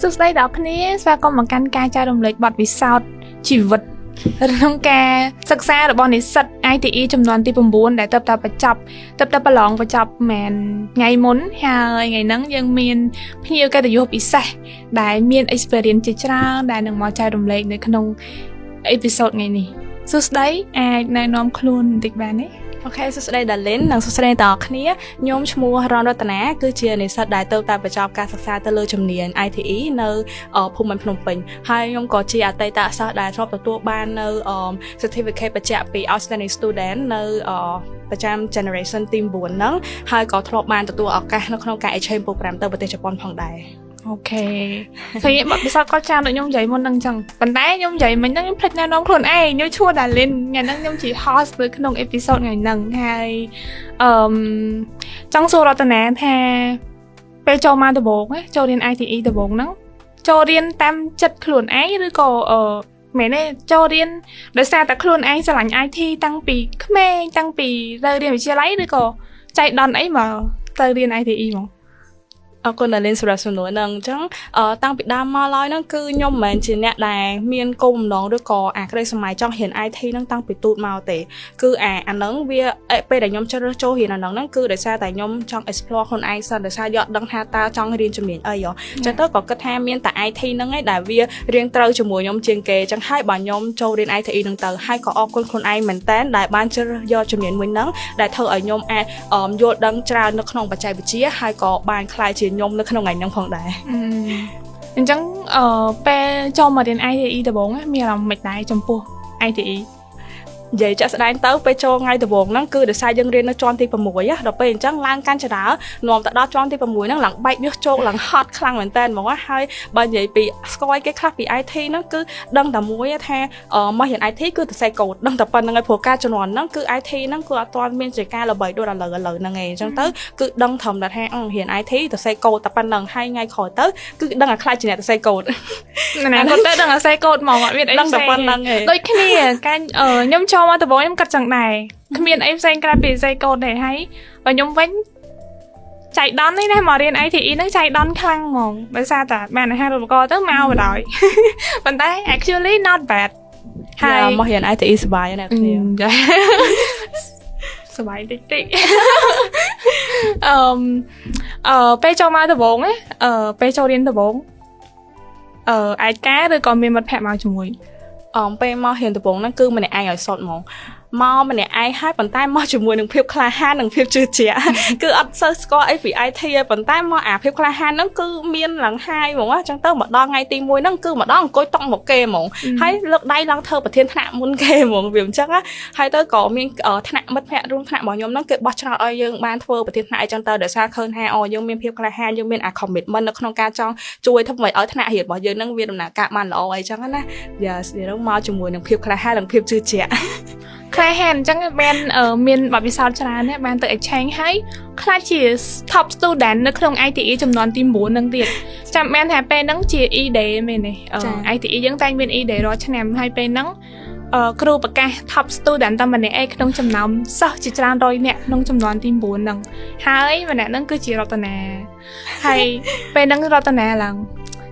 สุดท้ายดอกนี้สวาก็มากันการจะดำเนินบัตรวิสาทชีวิตน้องแกศึกษาระบบนิสิต ITE จำนวนที่ปุ่มบุญได้เติบโตประจับเติบโตประหลองประจับแมนไงมุนหายไงนั่งยังมีนพี่อยู่กันแต่อยู่ปีเสได้มี experience จิตราได้หนึ่งมาใจดำเนินในขนมเอพิโซดไงนี่สุดท้ายในน้อมคลุนติดแบบนี้โอเคสุดท้ายดัลเลนหนังสุดท้ายต่อคนี้โยมชมัวรอนรัตนะคือเชียร์ในสัตว์ได้เติบโตประจับการศึกษาตะลุยจำเนียน ITE ในภูมิพนมเปญให้โยมก่อเชียร์ไต่ตาสัตว์ได้ชอบตัวบ้านในcertificate ประจับปี outstanding student ในประจำ generation ทีมบุญนั้นให้ก่อทบบ้านตัวออกการนักขนมการ exchange โปรแกรมเติมประเทศญี่ปุ่นผ่องได้โอเคคือแบบพิซซ่าก็จานเลยยมใหญ่มันดังจังปันได้ยมใหญ่มันยังพลัดแนวน้องคนไอ้ยมชั่วด่าเล่นไงนั่งยมจีฮอสเลยขนมเอพิโซดไงนั่งให้จังโซรัตนะแทไปโจมาตะโบกโจเรียน ITE ตะโบกนั่งโจเรียนตามจัดขลุ่นไอ้หรือก็แม่เนี่ยโจเรียนโดยซาแต่ขลุ่นไอ้สลัง IT ตั้งปีแม่ตั้งปีเรียนวิทยาลัยหรือก็ใจดอนไอ้มาเรียน ITE มั้งคนได้เล่นสุราษฎร์หนูนั่งจังตั้งปิดดามมาลอยนั่งคือยมเหมือนจีเนี่ยได้เมียนกลมน้องด้วยก็ก็ได้สมัยจังเห็น IT นั่งตั้งปิดตูดมาแต่คืออันนั้นเวียไปแต่ยมจะโจเห็นอันนั้นนั่งคือได้ซาแต่ยมจัง explore คนไอซ์ได้ซายอดดังฮาตาจังเรียนจำเนียนยจังเตอร์ก็กระแทกเมียนแต่ IT นั่งไอ้ได้เวียเรียนเตอร์จมูกยมเจียงเกจังให้บ่ายมโจเรียน IT นั่งเตอร์ให้ก็ออกคนไอเหมือนแต่ได้บ้านจะยอดจำเนียนเหมือนนั่งได้เธอยมโยดดังจรานักขนมปัจจัยวิจัยให้ก็บ้านคลายเฉียนยมนักขนมไงนั่งผ่องได้จังไปจอมาเรียน ITE ตะบงมีอะไรไม่ได้จำพวก ITE vậy chắc sẽ đánh tớiไปโจngay từ buồn nó cứ được sai dân riêng nó cho anh thì phần mũi á, rồi bây giờ chẳng lan can cho đó, nôm tại đó cho anh thì phần mũi nó lặng bay biết trộn lặng hot khăngเหมือนtên mà quá hay, bây giờ bị soi cái khác bị IT nó cứ đăng tầm mũi á the, mà hiện IT cứ từ sai cột đăng tập phần là người phổ ca cho nó cứ IT nó cứ toàn miền trời ca là bảy đôi là lờ là nghề chẳng tới cứ đăng thầm là the, hiện IT từ sai cột tập phần lần hai ngày khỏi tới cứ đăng là khai chỉ là từ sai cột, này còn tới đăng là sai cột mà mọi việc đăng tập phần là nghề, đôi khi này cái nhóm cho mà tụi em cắt chẳng này, khi em xem cái bị dây cột để thấy và nhóm vánh chạy đón đấy này mà riêng ấy thì nó chạy đón khăn mỏng, bởi sao ta bạn này hai đứa con tới mau và đòi, bạn thấy actually not bad, hay mà hiện IT is bài này kia,สบายติ๊กไปโจมาตะบงไปโจเรียนตะบงไอ้แก่หรือก่อนมีมัดแผลมาจุ่มวยไปมาเห็นตะบงนั่นคือมันไอ้สดมองมอมันเนี่ยไอให้ปันใต้มอจุ่มวยหนึ่งเพียบคลาห้าหนึ่งเพียบจืดเจี๋ยคืออัดเซอร์สกอร์ไอฝีไอเทียปันใต้มอเพียบคลาห้านั่นคือเมียนหลังไฮบอกว่าจังเตอร์มาดองไงตีมวยนั่นคือมาดองก้อยต้องmộtเกมมองให้เลิกได้ลังเธอประเทศธนามุนเกมมองเบี่ยมจังอะให้เตอร์ก่อเมียนธนามัดแพะรุ่งธนาบอกยมนั่นเกิดบอชนาอยังบ้านเธอประเทศธนาจังเตอร์เดือดซาเคิร์นไฮยังเมียนเพียบคลาห้ายังเมียนคอมมิตมันนักขนมการจองช่วยทำไมธนาเหตุบอกยังนั่งเวียนหน้ากะมันออยจังนะอย่าเดี๋ยวต้องมาจุ่มวยหนึ่งเพียบคลาห้าหนึ่งเพียบจืดเจี๋ยใครเห็นจังแบนเมียนแบบวิสาชนะเนี่ยแบนตัวเอกแชงให้คลาสชีท็อปสตูดันในเครื่อง ITE จำนวนทีมบุญนั่งติดจำแบนหายไปนั่งจีอีเดย์เมย์เนี่ย ITE ยังแต่งเป็นอีเดย์รอชแนมให้ไปนั่งครูประกาศท็อปสตูดันตามมันเนี่ยไอ้ขนมจำนำสักจิตรานโดยเนี่ยน้องจำนวนทีมบุญนั่งหายมันเนี่ยนั่งคือจีรัตนาให้ไปนั่งรัตนาหลัง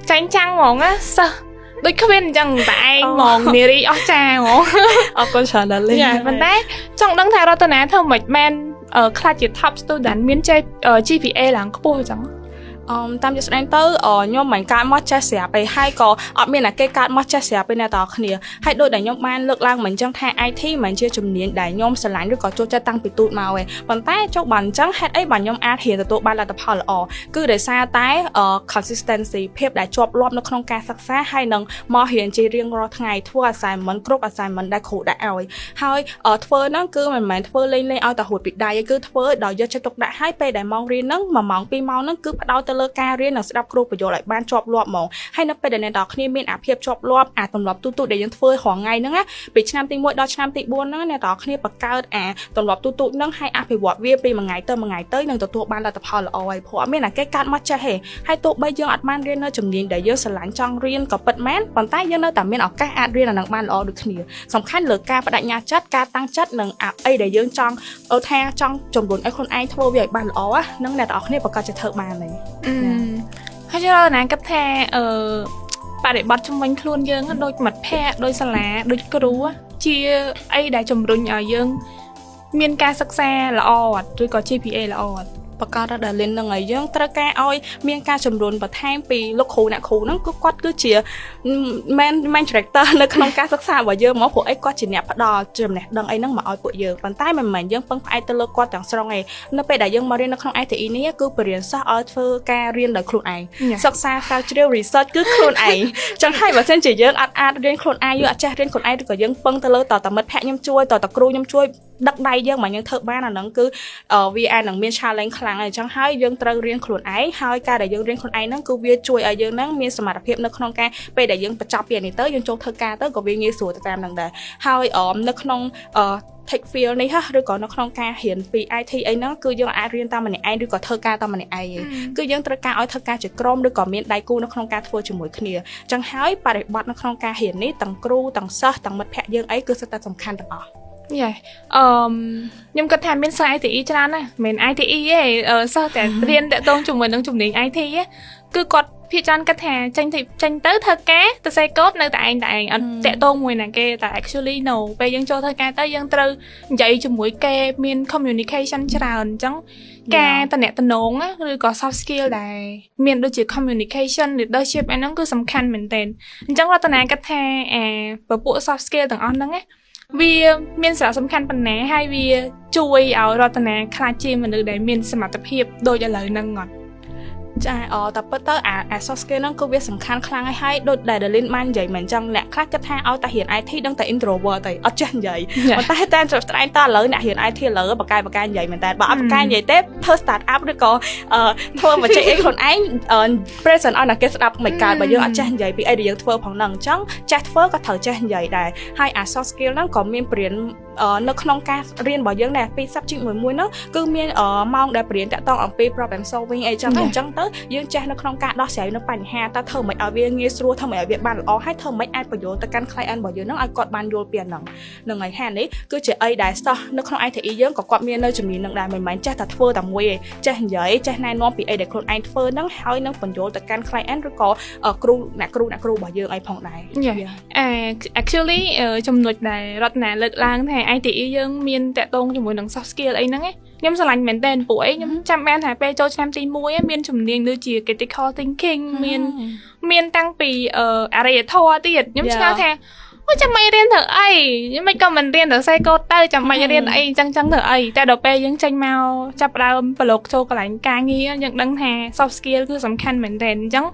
จังมองอะสักđôi khi bên chẳng tại mòn nè đi ở cha ngộ con sợ là lên dạ mình thấy trong đăng thang ra tôi nè thơm mệt men ở class chỉ top student miễn chơi GPA là có bôi chẳng ตามจะแสดงเตอร์ย่อมเหมือนการมอดแชเสียไปให้ก็มีหน้าเกี่ยการมอดแชเสียไปในต่อขณีให้โดยแต่ย่อมมันเลือกล่างเหมือนจังแท้ไอที่เหมือนเชื่อจุ่มเนียนได้ย่อมสลายด้วยก็โจจะตั้งปิดตูดมาเว้ยบนใต้เจ้าบันจังให้ไอ้บันย่อมอาเห็นแต่ตัวบันละแต่พอละคือได้ซาใต้consistency เพียบได้จบรอบนักขนมการศึกษาให้นังมอเห็นจีเรียงรอทั้งไงทั่วอาศัยมันกรุ๊ปอาศัยมันได้ขู่ได้เอาให้เฟิร์นั่งคือมันเหมือนเฟิร์เล่นเอาแต่หัวปิดได้คือเฟิร์ดอยจะตกได้ให้ไปได้มองเรียนนั่งมามองปีมองนั่งคือดาวตะเลิกการเรียนหนังสรับครูประโยชน์หลายบ้านจอบรอบมองให้นับไปเดินในดอกนี่มีอาเพียบจอบรอบตำรวจตู้เดี๋ยวยังเฟยของไงนั่งอะปิดชามตีมวยดอกชามตีบัวนั่งในดอกนี่ประกาศตำรวจตู้นั่งให้อาไปวอดเวียปีมังไงเตอร์มังไงเตอร์นั่งตัวบ้านเราแต่พอละเอาไว้เพราะไม่หนักแก้การมัดจะให้ตัวใบยังอัดมันเรียนเนอจำเนียนเดี๋ยวยังสลายจังเรียนกับเปิดแม่นปันใต้ยังเนอแต่ไม่ออกการอัดเรียนหนังบ้านเราดูขณีสำคัญเหลือการประดับยาจัดการตั้งจัดหนังเดี๋ยวยังจังแทงจังจมบุญไอ้คนไอ้ทั่วเวียบ้านเราอะนั่งในดอกนี่ประกาศจะเถิดมาเลย ហើយច្រើនណាគាត់ថាបរិបត្តិជំនាញខ្លួនយើងដូចមិត្តភ័ក្តិដូចសាលាដូចគ្រូជាអីដែលជំរុញឲ្យយើងមានការសិក្សាល្អអត់ឬក៏ GPA ល្អអត់ ប្រកាសដែលលិននឹងឲ្យយើងត្រូវការឲ្យមានការជំរុញបន្ថែមពីលោកគ្រូអ្នកគ្រូហ្នឹងគឺគាត់គឺជា main director នៅក្នុងការសិក្សារបស់យើងមកព្រោះអីគាត់ជាអ្នកផ្ដល់ចំណេះដឹងអីហ្នឹងមកឲ្យពួកយើងប៉ុន្តែមិនមែនយើងពឹងផ្អែកទៅលើគាត់ទាំងស្រុងឯងនៅពេលដែលយើងមករៀននៅក្នុង ITE នេះគឺបរិញ្ញាសិស្សឲ្យធ្វើការរៀនដោយខ្លួនឯងសិក្សាស្រាវជ្រាវ research គឺខ្លួនឯងចឹងហើយបើមិនជាយើងអាចរៀនខ្លួនឯងយើងអាចចេះរៀនខ្លួនឯងឬក៏យើងពឹងទៅលើតមិត្តភ័ក្តិខ្ញុំជួយតគ្រូខ្ញុំជួយដឹកដៃយើងមកយើងធ្វើបានអាហ្នឹងគឺវាអាចនឹងមាន challenge ខ្លាំងហើយអញ្ចឹងហើយយើងត្រូវរៀនខ្លួនឯងហើយការដែលយើងរៀនខ្លួនឯងហ្នឹងគឺវាជួយឲ្យយើងហ្នឹងមានសមត្ថភាពនៅក្នុងការពេលដែលយើងបញ្ចប់ពីនេះទៅយើងចូលធ្វើការទៅក៏វាងាយស្រួលទៅតាមហ្នឹងដែរហើយនៅក្នុងtake field នេះឬក៏នៅក្នុងការរៀនពី IT អីហ្នឹងគឺយើងអាចរៀនតាមម្នាក់ឯងឬក៏ធ្វើការតាមម្នាក់ឯងគឺយើងត្រូវការឲ្យធ្វើការជាក្រុមឬក៏មានដៃគូនៅក្នុងការធ្វើជាមួយគ្នាអញ្ចឹងហើយបរិបត្តិនៅក្នុងការរៀននេះទាំងគ្រូទាំងសិស្សទាំងមិត្តភ័ក្តិយើងអីគឺសិតតែសំខាន់ទាំងអស់យ៉ាខ្ញុំគិតថាមានសិស្ស ITE ច្រើនណាស់មិនមែន ITE ទេសិស្សតែរៀនតាក់ទងជាមួយនឹងជំនាញ IT គឺគាត់ភាគច្រើនគិតថាចេញទៅធ្វើការទៅសេកូដនៅតែឯងអត់តាក់ទងមួយណាគេតែ actually no ពេលយើងចូលធ្វើការទៅយើងត្រូវនិយាយជាមួយគេមាន communication ច្រើនអញ្ចឹងការតំណែងឬក៏ soft skill ដែលមានដូចជា communication leadership ហ្នឹងគឺសំខាន់មែនទែនអញ្ចឹងរតនាគិតថាពពួក soft skill ទាំងអស់ហ្នឹងវាមានសារៈសំខាន់ប៉ុណ្ណាហើយវាជួយឲ្យរតនាខ្លាចជាមនុស្សដែលមានសមត្ថភាពដូចឥឡូវហ្នឹងអត់ចាតែពិតទៅអា soft skill ហ្នឹងគឺវាសំខាន់ខ្លាំងហើយដូចដែល Darlene បាននិយាយមិនអញ្ចឹងអ្នកខ្លះគិតថាឲ្យតែរៀន IT ដឹងតែ introvert ទៅអត់ចេះនិយាយប៉ុន្តែតែស្ដែងតឥឡូវអ្នករៀន IT ឥឡូវបកកាយនិយាយមែនតើបើអត់បកកាយនិយាយទេធ្វើ start up ឬក៏ធ្វើបច្ចេកអីខ្លួនឯង present ឲ្យអ្នកគេស្ដាប់មិនកើតបើយើងអត់ចេះនិយាយពីអីដែលយើងធ្វើផងហ្នឹងអញ្ចឹងចេះធ្វើក៏ត្រូវចេះនិយាយដែរហើយអា soft skill ហ្នឹងក៏មានព្រៀននៅក្នុងការរៀនរបស់យើងដែរពី subject មួយហ្នឹងគឺមានម៉ោងដែលព្រៀនតាក់ទងអំពី problem solving អីចឹងអញ្ចឹងទៅយើងចេះនៅក្នុងការដោះស្រាយនៅបញ្ហាតើធ្វើមិនឲ្យវាងាយស្រួលធ្វើមិនឲ្យវាបានល្អហើយធ្វើមិនអាចបញ្យល់ទៅកាន់ client របស់យើងហ្នឹងឲ្យគាត់បានយល់ពីអាហ្នឹងនឹងហើយហានេះគឺជាអីដែលសិស្សនៅក្នុង ITE យើងក៏គាត់មាននៅជំនាញហ្នឹងដែរមិនមែនចេះតែធ្វើតែមួយទេចេះនិយាយចេះណែនាំពីអីដែលខ្លួនឯងធ្វើហ្នឹងហើយនឹងបញ្យល់ទៅកាន់ client ឬក៏គ្រូអ្នកគ្រូរបស់យើងអីផងដែរ actually ចំណុចដែលរតនាលើកឡើងថា ITE យើងមានតាក់ទងជាមួយនឹង soft skill អីហ្នឹងខ្ញុំស្រឡាញ់មែនតើពួកអីខ្ញុំចាំបានថាពេលចូលឆ្នាំទី1មានជំនាញដូចជា critical thinking មានតាំងពីអរិយធម៌ទៀតខ្ញុំឆ្ងល់ថាចាំមិនរៀនធ្វើអីមិនក៏មិនរៀនទៅសេកូដទៅចាំមិនរៀនអីចឹងធ្វើអីតែដល់ពេលយើងចេញមកចាប់ផ្ដើមប្រឡូកចូលកន្លែងការងារយើងដឹងថា soft skill គឺសំខាន់មែនតើអញ្ចឹង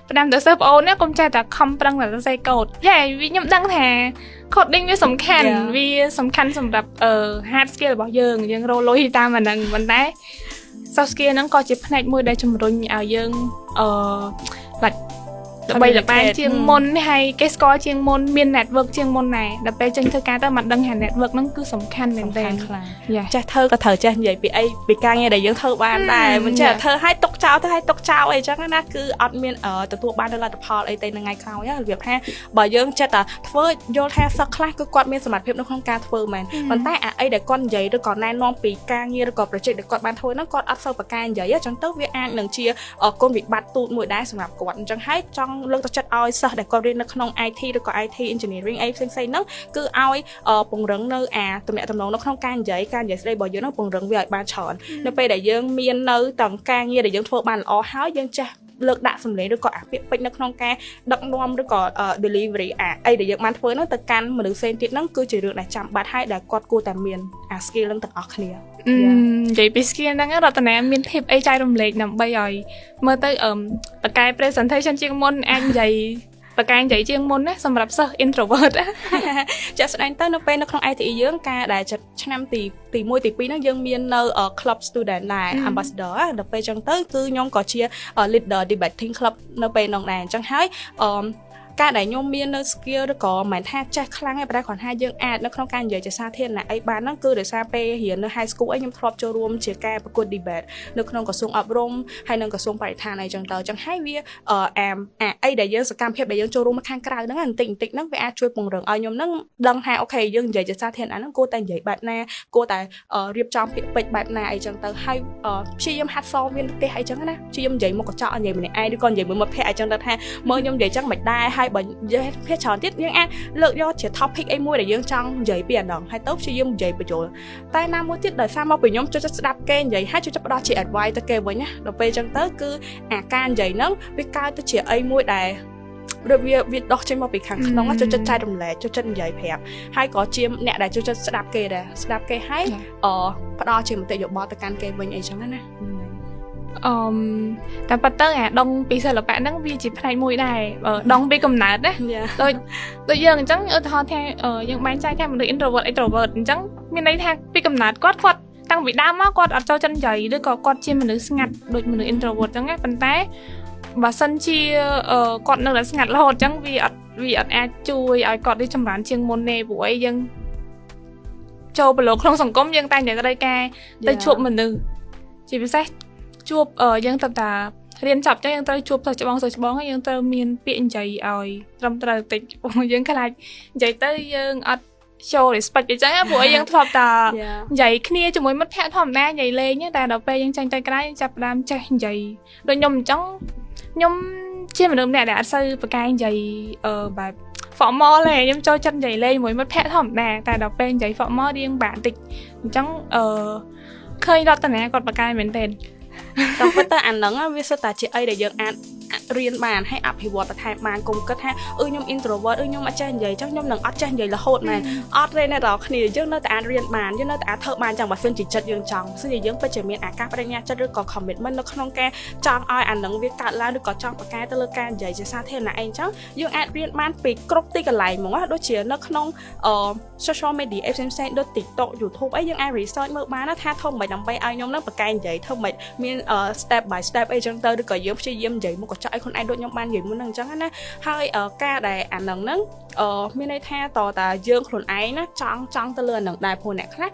ផ្ដាំទៅសិស្សបងអូនណាកុំចេះតែខំប្រឹងតែសេកូដតែខ្ញុំដឹងថា coding វាសំខាន់វាសំខាន់សម្រាប់hard skill របស់យើងរលុយតាមអាហ្នឹងប៉ុន្តែ soft skill ហ្នឹងក៏ជាផ្នែកមួយដែលជំរុញឲ្យយើងlike ដើម្បីលបានជាងមុនហើយគេស្គាល់ជាងមុនមាន network ជាងមុនដែរដល់ពេលចេញធ្វើការទៅមិនដឹងថា network ហ្នឹងគឺសំខាន់មែនតើខ្លាំងចេះធ្វើក៏ត្រូវចេះនិយាយពីអីពីការងារដែលយើងធ្វើបានដែរមិនចេះធ្វើឲ្យទុកចោលទៅឲ្យទុកចោលអីចឹងណាគឺអត់មានទទួលបានលទ្ធផលអីទៅថ្ងៃក្រោយរបៀបថាបើយើងចេះតែធ្វើយល់ថាសិស្សខ្លះគឺគាត់មានសមត្ថភាពនៅក្នុងការធ្វើមែនប៉ុន្តែអាអីដែលគាត់និយាយឬក៏ណែនាំពីការងារឬក៏ project ដែលគាត់បានធ្វើហ្នឹងគាត់អត់សូវប្រកាសនិយាយអញ្ចឹងទៅវាអាចនឹងជាគុណវិបត្តិទូតមួយដែរសម្រាប់គាត់អញ្ចឹងហើយចង់លើកទឹកចិត្តឲ្យសិស្សដែលគាត់រៀននៅក្នុង IT ឬក៏ IT engineering អីផ្សេងៗហ្នឹងគឺឲ្យពង្រឹងនៅទំនាក់ទំនងនៅក្នុងការនិយាយស្ដីរបស់យើងហ្នឹងពង្រឹងវាឲ្យបានច្រើននៅពេលដែលយើងមាននៅទាំងការងារដែលយើងធ្វើបានល្អហើយយើងចេះលើកដាក់សម្លេងឬក៏អាពាក្យពេចន៍នៅក្នុងការដឹកនាំឬក៏ delivery អីដែលយើងបានធ្វើហ្នឹងទៅកាន់មនុស្សផ្សេងទៀតហ្នឹងគឺជារឿងដែលចាំបាច់ហើយដែលគាត់គួរតែមានអា skill ហ្នឹងទាំងអស់គ្នានិយាយពី skill ហ្នឹងរតនាមាន tip អីចែករំលែកដើម្បីឲ្យមើលទៅបកកែ presentation ជាងមុនអាចនិយាយបកកែនិយាយជាងមុនណាសម្រាប់សិស្ស introvert ចាក់ស្ដែងទៅនៅពេលនៅក្នុង ITE យើងការដែលឆ្នាំទី1ទី2ហ្នឹងយើងមាននៅ club student ដែរ ambassador ដល់ពេលអញ្ចឹងទៅគឺខ្ញុំក៏ជា leader debating club នៅពេលនោះដែរអញ្ចឹងហើយ ការដែលខ្ញុំមាននៅ skill ឬក៏មិនថាចេះខ្លាំងឯងប៉ុន្តែគ្រាន់ថាយើងអាចនៅក្នុងការនិយាយជាសាធារណៈអីបានហ្នឹងគឺដោយសារពេលរៀននៅ high school អីខ្ញុំធ្លាប់ចូលរួមជាការប្រកួត debate នៅក្នុងក្រសួងអប់រំហើយនិងក្រសួងបរិស្ថានអីចឹងទៅចឹងហើយវាអីដែលយើងសកម្មភាពដែលយើងចូលរួមមកខាងក្រៅហ្នឹងបន្តិចហ្នឹងវាអាចជួយពង្រឹងឲ្យខ្ញុំហ្នឹងដឹងថាអូខេយើងនិយាយជាសាធារណៈហ្នឹងគួរតែនិយាយបែបណាគួរតែរៀបចំពាក្យពេចន៍បែបណាអីចឹងទៅហើយព្យាយាមហាត់សមវានៅផ្ទះអីចឹងណាព្យាយាមនិយាយមុខកញ្ចក់និយាយម្នាក់ឯងឬក៏និយាយមួយមិត្តភក្តិអីចឹងទៅថាមើលខ្ញុំនិយាយចឹងមិនដែរហើយបើនិយាយភាគច្រើនទៀតយើងអាចលើកយកជា topic អីមួយដែលយើងចង់និយាយពីអាហ្នឹងហើយទៅព្យាយាមនិយាយបញ្យល់តែណាមួយទៀតដោយសារមកពីខ្ញុំចូលចិត្តស្ដាប់គេនិយាយហើយចូលចិត្តផ្ដោតជា advice ទៅគេវិញណាដល់ពេលចឹងទៅគឺអាការនិយាយហ្នឹងវាកើតទៅជាអីមួយដែលវាដោះចេញមកពីខាងក្នុងចូលចិត្តចែករំលែកចូលចិត្តនិយាយប្រាប់ហើយក៏ជាអ្នកដែលចូលចិត្តស្ដាប់គេដែរស្ដាប់គេហើយផ្ដល់ជាមតិយោបល់ទៅកាន់គេវិញអីចឹងណាតែប៉ុន្តែអាដងពីសិល្បៈហ្នឹងវាជាផ្នែកមួយដែរដងពីកំណើតណាដូចយើងអញ្ចឹងឧទាហរណ៍ថាយើងបែងចែកថាមនុស្ស introvert extrovert អញ្ចឹងមានន័យថាពីកំណើតគាត់តាំងពីដើមមកគាត់អត់ចូលចិត្តនិយាយឬក៏គាត់ជាមនុស្សស្ងាត់ដូចមនុស្ស introvert អញ្ចឹងប៉ុន្តែបើសិនជាគាត់នៅតែស្ងាត់រហូតអញ្ចឹងវាអត់អាចជួយឲ្យគាត់រីកចម្រើនជាងមុនទេព្រោះអីយើងចូលប្រឡូកក្នុងសង្គមយើងតែងតែត្រូវការទៅជួបមនុស្សជាពិសេសជួបយើងត្រូវតែរៀនចប់ចឹងយើងត្រូវជួបសិស្សច្បងហើយយើងត្រូវមានពាក្យនិយាយឲ្យត្រឹមត្រូវតិចព្រោះយើងខ្លាចនិយាយទៅយើងអត់show respect អញ្ចឹងព្រោះយើងធ្លាប់តែនិយាយគ្នាជាមួយមិត្តភក្តិធម្មតានិយាយលេងតែដល់ពេលយើងចាញ់ទៅក្រៅចាប់ផ្ដើមចេះនិយាយដូចខ្ញុំអញ្ចឹងខ្ញុំជាមនុស្សម្នាក់ដែលអត់សូវប្រកែកនិយាយបែប formal ទេខ្ញុំចូលចិត្តនិយាយលេងជាមួយមិត្តភក្តិធម្មតាតែដល់ពេលនិយាយ formal រៀងបាក់តិចអញ្ចឹងឃើញរតនាគាត់ប្រកែកមែនទេតែប៉ុន្តែអាហ្នឹងវាសិតតែជាអីដែលយើងអាចរៀនបានហើយអភិវឌ្ឍបន្ថែមបានកុំគិតថាខ្ញុំ introvert ខ្ញុំអត់ចេះនិយាយចឹងខ្ញុំនឹងអត់ចេះនិយាយរហូតមែនអត់ទេអ្នកនរគ្នាយើងនៅតែអាចរៀនបានយើងនៅតែអាចធ្វើបានចឹងបើសិនជាចិត្តយើងចង់សិនជាយើងពិតជាមានអាកាសបញ្ញាចិត្តឬក៏ commitment នៅក្នុងការចង់ឲ្យអាហ្នឹងវាកើតឡើងឬក៏ចង់បង្កើតទៅលើការនិយាយជាសាធារណៈអីចឹងយើងអាចរៀនបានពីគ្រប់ទីកន្លែងហ្មងដូចជានៅក្នុងsocial media ផ្សេងៗដូច TikTok YouTube អីយើងអាច research មើលបានថាធំមិនដើម្បីឲ្យខ្ញុំនឹងបង្កើននិយាយធ្វើមិនមាន step by step អីចឹងទៅឬក៏យើងព្យាយាមនិយាយមុខកញ្ចក់ឲ្យខ្លួនឯងដូចខ្ញុំបាននិយាយមុនហ្នឹងអញ្ចឹងណាហើយការដែលអាហ្នឹងមានន័យថាតើតាយើងខ្លួនឯងណាចង់ទៅលើអាហ្នឹងដែរព្រោះអ្នកខ្លះ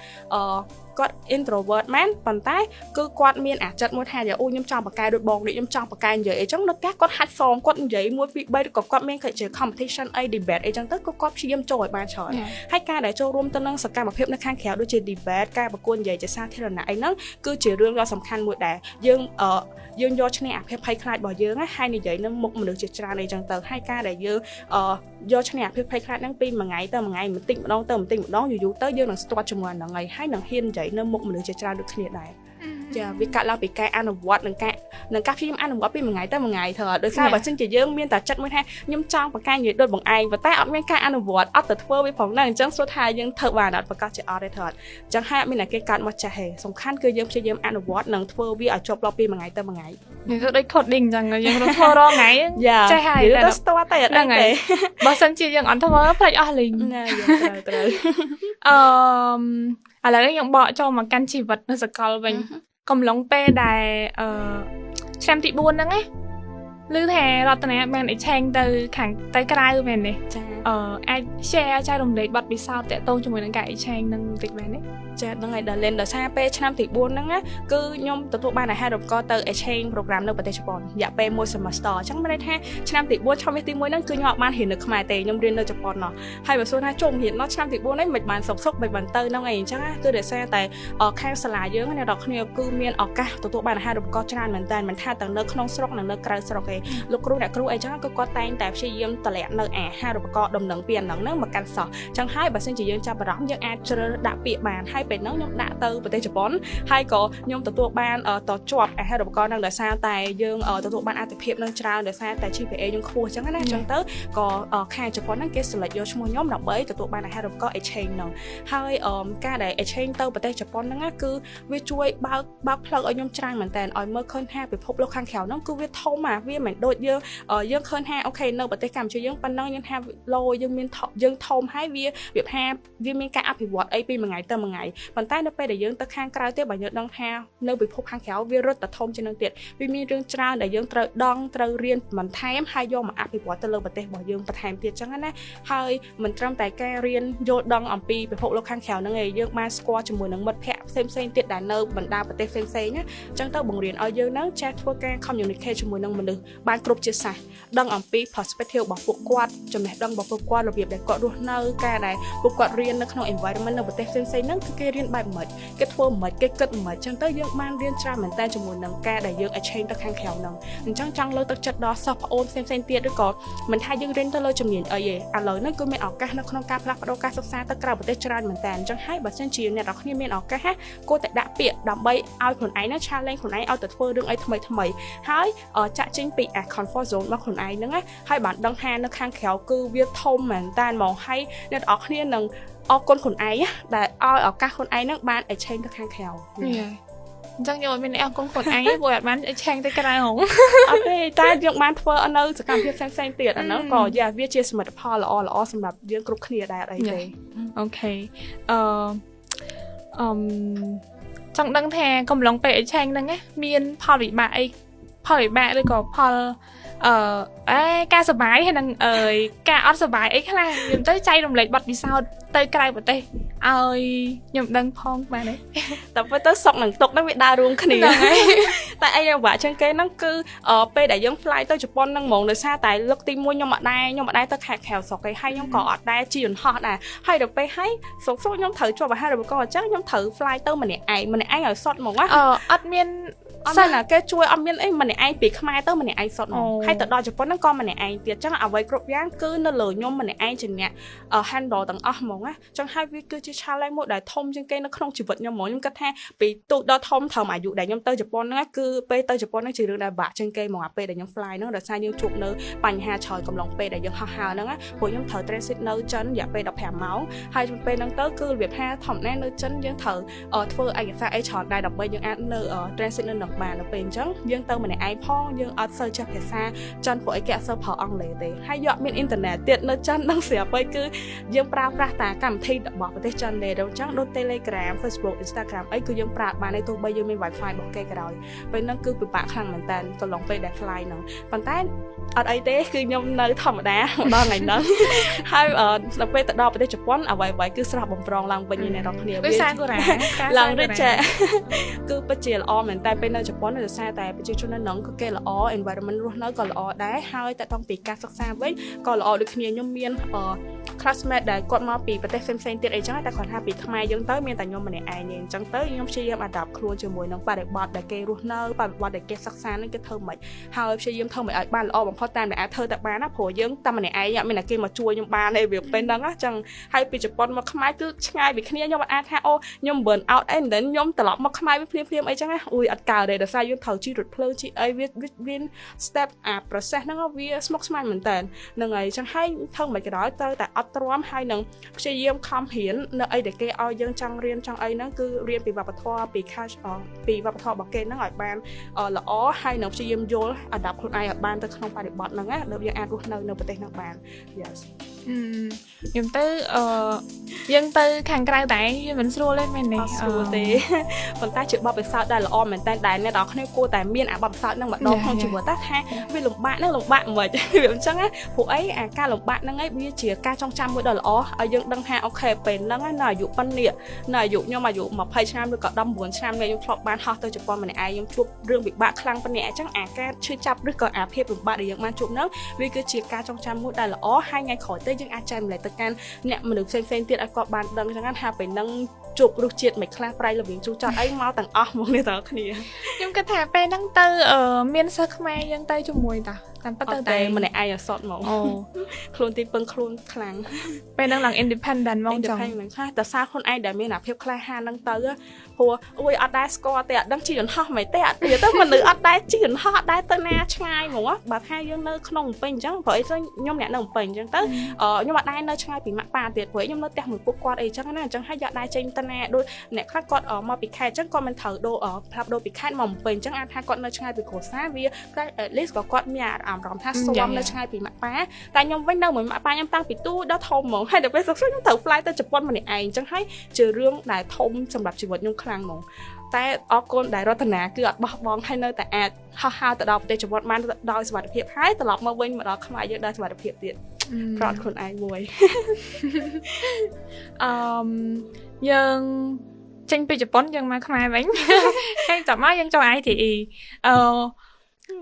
គាត់ introvert មែនប៉ុន្តែគឺគាត់មានអាចិតមួយថាខ្ញុំចង់បង្កែដូចបងនេះខ្ញុំចង់បង្កែនិយាយអីចឹងនៅផ្ទះគាត់ហាត់សមគាត់និយាយ1 2 3ឬក៏គាត់មានជា competition អី debate អីចឹងទៅគាត់ព្យាយាមចូលឲ្យបានច្រើនហើយការដែលចូលរួមទៅនឹងសកម្មភាពនៅខាងក្រៅដូចជា debate ការប្រកួតនិយាយជាសាធារណៈអីហ្នឹងគឺជារឿងដ៏សំខាន់មួយដែលយើងយកឈ្នះអាភិបភ័យខ្លាចរបស់យើងហើយនិយាយនឹងមុខមនុស្សជាច្រើនអីចឹងទៅហើយការដែលយើងយកឈ្នះអាភិបភ័យខ្លាចហ្នឹងពីមួយថ្ងៃទៅមួយថ្ងៃបន្តិចម្ដងទៅបន្តិចម្ដងយូរទៅយើងនឹងស្ទាត់ជាមួយហ្នឹងហើយនឹងហ៊ាននិយាយនៅមុខមនុស្សជាច្រើនដូចគ្នាដែរចាវាកាត់ឡើងពីការអនុវត្តនឹងការព្យាយាមអនុវត្តពីមួយថ្ងៃទៅមួយថ្ងៃធ្វើដោយសារបើសិនជាយើងមានតែចិត្តមួយថាខ្ញុំចង់បង្កើននិយាយដូចបងឯងប៉ុន្តែអត់មានការអនុវត្តអត់ទៅធ្វើវាផងហ្នឹងអញ្ចឹងសួរថាយើងធ្វើបានអត់ប្រកាសជាអត់ទេធ្វើអត់អញ្ចឹងហើយអត់មានតែគេកាត់មកចេះទេសំខាន់គឺយើងព្យាយាមអនុវត្តនិងធ្វើវាឲ្យចប់ឡប់ពីមួយថ្ងៃទៅមួយថ្ងៃនេះទៅដូច coding អញ្ចឹងយើងរត់ធ្វើរាល់ថ្ងៃចេះហើយតែស្ទាត់តែអត់ដឹងទេបើសិនជាយើងអត់ធ្វើផ្លេចអស់លេងណាយើងត្រូវឥឡូវខ្ញុំបកចូលមកកាន់ជីវិតនៅសកលវិញកំឡុងពេលដែលឆ្នាំទី4ហ្នឹងណាឮថារតនាបានអីឆេងទៅក្រៅមែនទេចាអាច share ចែករំលែកបទពិសោធន៍តាក់ទងជាមួយនឹងការអីឆេងហ្នឹងបន្តិចមែនទេចាហ្នឹងហើយដល់លេនដល់សារពេលឆ្នាំទី4ហ្នឹងណាគឺខ្ញុំទទួលបានអាហារូបករណ៍ទៅ exchange program នៅប្រទេសជប៉ុនរយៈពេល1 semester អញ្ចឹងមានន័យថាឆ្នាំទី4ឆ្នាំទី1ហ្នឹងគឺខ្ញុំអត់បានរៀននៅខ្មែរទេខ្ញុំរៀននៅជប៉ុនណោះហើយបើសួរថាជុំរៀននៅឆ្នាំទី4ហ្នឹងមិនបានសុខមិនបានទៅហ្នឹងអីអញ្ចឹងគឺដោយសារតែខាងសាលាយើងអ្នកនរគ្នាគឺមានឱកាសទទួលបានអាហារូបករណ៍ច្រើនមែនតើមិនថាទាំងនៅក្នុងស្រុកនិងនៅក្រៅស្រុកទេលោកគ្រូអ្នកគ្រូអីចឹងគឺគាត់តែងតែព្យាយាមតម្លាក់នៅអាហារូបករណ៍ដំណឹងពីអាហ្នឹងមកកាន់សិស្សអញ្ចឹងហើយបើសិនជាយើងចាប់អារម្មណ៍យើងអាចជ្រើសដាក់ពាក្យបានហើយពេលហ្នឹងខ្ញុំដាក់ទៅប្រទេសជប៉ុនហើយក៏ខ្ញុំទទួលបានតជាប់អាហារូបករណ៍ហ្នឹងដោយសារតែយើងទទួលបានអត្ថប្រយោជន៍នឹងច្រើនដោយសារតែ GPA យើងខ្ពស់អញ្ចឹងណាអញ្ចឹងទៅក៏ខាងជប៉ុនហ្នឹងគេ select យកឈ្មោះខ្ញុំដើម្បីទទួលបានអាហារូបករណ៍ exchange ហ្នឹងហើយការដែល exchange ទៅប្រទេសជប៉ុនហ្នឹងគឺវាជួយបើកផ្លូវឲ្យខ្ញុំច្រើនមែនតើឲ្យមើលឃើញថាពិភពលោកខាងក្រៅហ្នឹងគឺវាធំវា មិនដូចយើងឃើញថាអូខេនៅប្រទេសកម្ពុជាយើងប៉ុណ្ណឹងយើងថាឡូយើងមានយើងធំហើយវាថាវាមានការអភិវឌ្ឍអីពីមួយថ្ងៃទៅមួយថ្ងៃប៉ុន្តែនៅពេលដែលយើងទៅខាងក្រៅទៀតបើយើងដឹងថានៅពិភពខាងក្រៅវារត់តែធំជាងនឹងទៀតវាមានរឿងច្រើនដែលយើងត្រូវដឹងត្រូវរៀនបន្ថែមហើយយកមកអភិវឌ្ឍទៅលើប្រទេសរបស់យើងបន្ថែមទៀតចឹងណាហើយមិនត្រឹមតែការរៀនយល់ដឹងអំពីពិភពលោកខាងក្រៅហ្នឹងឯងយើងបានស្គាល់ជាមួយនឹងមិត្តភ័ក្តិផ្សេងៗទៀតដែលនៅបណ្ដាប្រទេសផ្សេងៗណាចឹងទៅបង្រៀនឲ្យយើងហ្នឹងចេះធ្វើការ communicate ជាមួយនឹងមនុស្សបានគ្រប់ជាសាសដឹងអំពី perspective របស់ពួកគាត់ចំណេះដឹងរបស់ពួកគាត់របៀបដែលគាត់រស់នៅការដែលពួកគាត់រៀននៅក្នុង environment នៅប្រទេសផ្សេងៗហ្នឹងគឺគេរៀនបែបម៉េចគេធ្វើម៉េចគេគិតម៉េចចឹងទៅយើងបានរៀនច្រើនមែនតើជាមួយនឹងការដែលយើង exchange ទៅខាងក្រៅហ្នឹងអញ្ចឹងចង់លើកទឹកចិត្តដល់សិស្សប្អូនផ្សេងៗទៀតឬក៏មិនថាយើងរៀនទៅលើជំនាញអីទេឥឡូវហ្នឹងគឺមានឱកាសនៅក្នុងការផ្លាស់ប្ដូរការសិក្សាទៅក្រៅប្រទេសច្រើនមែនតើអញ្ចឹងហើយបើសិនជាអ្នកនរគ្នាមានឱកាសគួរតែដាក់ពាក្យដើម្បីឲ្យខ្លួនឯងហ្នឹង challenge ខ្លួនឯងឲ្យទៅធ្វើរឿងអីថ្មីហើយចាក់ចេញពី comfort zone របស់ខ្លួនឯងហ្នឹងហើយបានដឹងថានៅខាងក្រៅគឺវាធំមែនតើហ្មងហើយអ្នកនរគ្នានឹងអរគុណខ្លួនឯងដែលឲ្យឱកាសខ្លួនឯងហ្នឹងបាន exchange ទៅខាងក្រៅអញ្ចឹងយើងអត់មានអរគុណខ្លួនឯងទេព្រោះអត់បានឆេងទៅក្រៅហងអត់ទេតែយើងបានធ្វើនៅសកម្មភាពផ្សេងៗទៀតអាហ្នឹងក៏វាជាសមិទ្ធផលល្អសម្រាប់យើងគ្រប់គ្នាដែរអត់អីទេអូខេចង់ដឹងថាកំឡុងពេលឆេងហ្នឹងមានផលវិបាកអីផលវិបាកឬក៏ផលការសុបាយហើយនឹងការអត់សុបាយអីខ្លះខ្ញុំទៅចែករំលែកបទពិសោធន៍ទៅក្រៅប្រទេសឲ្យខ្ញុំដឹងផងបានទេតែពេលទៅសុកនឹងទុកហ្នឹងវាដើររួមគ្នាហ្នឹងហើយតែអីយ៉ាងបាក់ចឹងគេហ្នឹងគឺពេលដែលយើង fly ទៅជប៉ុនហ្នឹងហ្មងដោយសារតែលើកទី1ខ្ញុំអត់ដែរទៅខេត្តក្រៅស្រុកឯងហើយខ្ញុំក៏អត់ដែរជិះយន្តហោះដែរហើយដល់ពេលហើយស្រុកខ្ញុំត្រូវជាប់អាហារូបករណ៍អញ្ចឹងខ្ញុំត្រូវ fly ទៅម្នាក់ឯងឲ្យសុតហ្មងណាអត់មានសិនណាគេជួយអត់មានអីម្នាក់ឯងពីខ្មែរទៅម្នាក់ឯងសុតហ្មងហើយទៅដល់ជប៉ុនហ្នឹងក៏ម្នាក់ឯងទៀតអញ្ចឹងអ្វីគ្រប់យ៉ាងគឺនៅលើខ្ញុំម្នាក់ឯងជាអ្នក handle ទាំងអស់ហ្មងណាអញ្ចឹងហើយវាគឺជា challenge មួយដែលធំជាងគេនៅក្នុងជីវិតខ្ញុំហ្មងខ្ញុំគិតថាពីទូដល់ធំត្រឹមអាយុដែលខ្ញុំទៅជប៉ុនហ្នឹងគឺពេលទៅជប៉ុនហ្នឹងជារឿងដែលបាក់ជាងគេហ្មងអាពេលដែលខ្ញុំ fly ហ្នឹងដោយសារយើងជួបនៅបញ្ហាច្រើនកំឡុងពេលដែលយើងហោះហើរហ្នឹងណាព្រោះខ្ញុំត្រូវ transit នៅចិនរយៈពេល15ម៉ោងហើយពេលហ្នឹងទៅគឺរបៀបថាធម្មតានៅចិនយើងត្រូវធ្វើឯកសារអីច្រើនដែរដើម្បីយើងអាចនៅ transit នៅនឹងបានដល់ពេលអញ្ចឹងយើងទៅម្នាក់ឯងផងយើងអត់សូវចេះភាសាចិនព្រោះអីគេអត់សូវប្រើអង់គ្លេសទេហើយយកមានអ៊ីនធឺណិតទៀតនៅចិនហ្នឹងស្រាប់ហើយគឺយើងប្រើប្រាស់តាកម្មវិធីរបស់ប្រទេសចិនទេដល់អញ្ចឹងដូច Telegram Facebook Instagram អីគឺយើងប្រើបានទេទោះបីយើងមាន Wi-Fi របស់គេក៏ដោយពេលហ្នឹងគឺពិបាកខ្លាំងមែនតើកន្លងពេលដែល fly ហ្នឹងប៉ុន្តែអត់អីទេគឺខ្ញុំនៅធម្មតាដល់ថ្ងៃហ្នឹងហើយដល់ពេលទៅដល់ប្រទេសជប៉ុនអ្វីៗគឺស្រស់បំប្រងឡើងវិញអ្នកនរគ្នាវាសាកូរ៉ាឡើងរិចចាគឺពិតជាល្អមែនតែពេលនៅជប៉ុនដោយសារតែប្រជាជននៅហ្នឹងគឺគេល្អ environment រស់នៅក៏ល្អដែរហើយតែតង់ពីការសិក្សាវិញក៏ល្អដូចគ្នាខ្ញុំមានclassmate ដែលគាត់មកពីប្រទេសផ្សេងៗទៀតអីចឹងតែគាត់ថាពីខ្មែរយើងទៅមានតែខ្ញុំម្នាក់ឯងទេអញ្ចឹងទៅខ្ញុំព្យាយាម adapt ខ្លួនជាមួយនឹងបរិបទដែលគេរស់នៅបរិបទដែលគេសិក្សានឹងគេធ្វើមិនហើយព្យាយាមធ្វើមិនឲ្យបានល្អបំផុតតាមដែលអាចធ្វើតែបានណាព្រោះយើងតែម្នាក់ឯងអត់មានតែគេមកជួយខ្ញុំបានទេវាពេលហ្នឹងអញ្ចឹងហើយពីជប៉ុនមកខ្មែរគឺឆ្ងាយពីគ្នាខ្ញុំអត់អាចថាអូខ្ញុំ burn out អី then ខ្ញុំត្រឡប់មកខ្មែរវាភ្លាមៗអីចឹងណាអ៊ុយអត់កើតទេដោយសារយើងត្រូវជិះរថភ្លើងជិះអីវា step process ហ្នឹងវាស្មុគស្មាញមែនតើហ្នឹងហើយអញ្ចឹងហើយធ្វើមិនក៏ដោយត្រូវតែអត់ទ្រាំហើយនឹងព្យាយាមខំរៀននៅអីដែលគេឲ្យយើងចង់រៀនចង់អីហ្នឹងគឺរៀនពីវប្បធម៌ពី culture ពីវប្បធម៌របស់គេហ្នឹងឲ្យបានល្អហើយនឹងព្យាយាមយល់ adapt ខ្លួនឯងឲ្យបានទៅក្នុងបរិបទហ្នឹងណាដើម្បីយើងអាចរស់នៅប្រទេសហ្នឹងបាន yes ខ្ញុំទៅយើងទៅខាងក្រៅតែវាមិនស្រួលទេមែនទេស្រួលទេប៉ុន្តែជាបបិសោតដែលល្អមែនតើដែលអ្នកនរគ្នាគួរតែមានអាបបិសោតហ្នឹងម្ដងក្នុងជីវិតថាវាលំបាកហ្នឹងលំបាកមិនវាអញ្ចឹងណាព្រោះអីអាការលំបាកហ្នឹងឯងវាជាការចងចាំមួយដ៏ល្អឲ្យយើងដឹងថាអូខេពេលហ្នឹងនៅអាយុប៉ុណ្នេះនៅអាយុខ្ញុំអាយុ20ឆ្នាំឬក៏19ឆ្នាំខ្ញុំធ្លាប់បានហោះទៅជប៉ុនម្នាក់ឯងខ្ញុំជួបរឿងពិបាកខ្លាំងប៉ុណ្នេះអញ្ចឹងអាការឈឺចាប់ឬក៏អាភាពលំបាកដែលយើងបានជួបហ្នឹងវាគឺជាការចងចាំមួយដែលល្អហើយថ្ងៃក្រោយទៅយើងអាចចែកម្លែកទៅកាន់អ្នកមនុស្សផ្សេងៗទៀតឲ្យគាត់បានដឹងអញ្ចឹងថាពេលហ្នឹងជួបរសជាតិមិនខ្លះប្រៃល្វីងជូរចត់អីមកទាំងអស់មកនេះទាំងគ្នាខ្ញុំគិតថាពេលហ្នឹងទៅមានសិស្សខ្មែរយើងទៅជាមួយតា តាមពិតទៅ តែ តែ ម្នាក់ឯងអត់សតហ្មង អូ ខ្លួនទីពឹងខ្លួនខ្លាំង ពេលហ្នឹងឡើង independent ហ្មងចឹង ហ្នឹងថាតែសារខ្លួនឯងដែលមានអាភាពក្លាហានហ្នឹងទៅព្រោះអួយអត់ដែរស្គាល់តែអត់ដឹងជិះយន្តហោះមិនទេអត់ទៅមនុស្សអត់ដែរជិះយន្តហោះអត់ដែរទៅណាឆ្ងាយហ្មងបើថាយើងនៅក្នុងភ្នំពេញអញ្ចឹងព្រោះអីទៅខ្ញុំអ្នកនៅភ្នំពេញអញ្ចឹងទៅខ្ញុំអត់ដែរនៅឆ្ងាយពីម៉ាក់ប៉ាទៀតព្រោះខ្ញុំនៅផ្ទះមួយពួកគាត់អីចឹងណាអញ្ចឹងហើយយកដែរចេញទៅណាដូចអ្នកខ្លះគាត់មកពីខេត្តអញ្ចឹងគាត់មិនត្រូវដូរផ្លាប់ដូរពីខេត្តមកភ្នំពេញអញ្ចឹងអាចថាគាត់នៅឆ្ងាយពីគ្រួសារវា at least ក៏គាត់មានអារម្មណ៍ថាស៊ាំនៅឆ្ងាយពីម៉ាក់ប៉ាតែខ្ញុំវិញនៅមួយម៉ាក់ប៉ាខ្ញុំតាំងពីទូដល់ធំហ្មងហើយដល់ពេលសុខខ្ញុំត្រូវ fly ទៅជប៉ុនម្នាក់ឯងអញ្ចឹងហើយជារឿងដែលធំសម្រាប់ជីវិតខ្ញុំខ្លាំងហ្មងតែអរគុណដែលរតនាគឺអត់បោះបង់ហើយនៅតែអាចហោះហើរទៅដល់ប្រទេសជប៉ុនបានដោយសុវត្ថិភាពហើយត្រឡប់មកវិញមកដល់ខ្មែរយើងដោយសុវត្ថិភាពទៀតប្រត់ខ្លួនឯងមួយ យើងចេញពីជប៉ុនយើងមកខ្មែរវិញ ហើយចាំមកយើងចូល ITE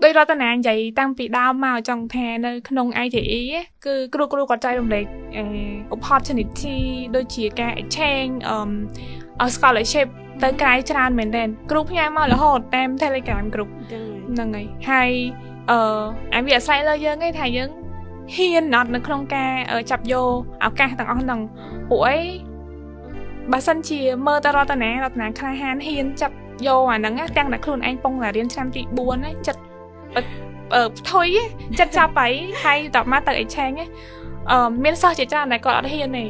ដោយរតនានិយាយតាំងពីដើមមកចង់ថានៅក្នុង ITE គឺគ្រូគាត់ចែករំលែក opportunity ដូចជាការ exchange scholarship ទៅក្រៅច្រើនមែនទែនគ្រូផ្ញើមករហូតតាម Telegram group ហ្នឹងហើយអាវាអាស្រ័យលើយើងឯងថាយើងហ៊ានអត់នៅក្នុងការចាប់យកឱកាសទាំងអស់ហ្នឹងព្រោះអីបើសិនជាមើលតរតនាក្លាហានហ៊ានចាប់យកអាហ្នឹងទាំងតែខ្លួនឯងពងតែរៀនឆ្នាំទី4ហ្នឹងចិត្តផ្ទុយចិត្តចាប់ហើយតបមកទៅ exchange មានសិស្សជាច្រើនដែលគាត់អត់ហ៊ានទេ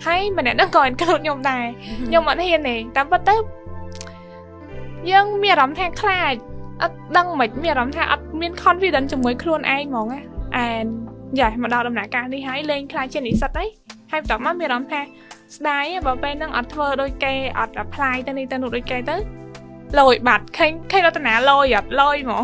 ហើយម្នាក់ហ្នឹងក៏អត់ខ្លួនខ្ញុំដែរខ្ញុំអត់ហ៊ានទេតាមពិតទៅយើងមានអារម្មណ៍ថាខ្លាចអត់ដឹងមិនមានអារម្មណ៍ថាអត់មាន confidence ជាមួយខ្លួនឯងហ្មងយ៉ាមកដល់ដំណាក់កាលនេះហើយលេងខ្លាចជានិស្សិតហើយបន្ទាប់មកមានអារម្មណ៍ថាស្ដាយបើពេលហ្នឹងអត់ធ្វើដូចគេអត់ apply ទៅនេះទៅនោះដូចគេទៅលយបាត់ឃើញរតនាលយអត់លយហ្មង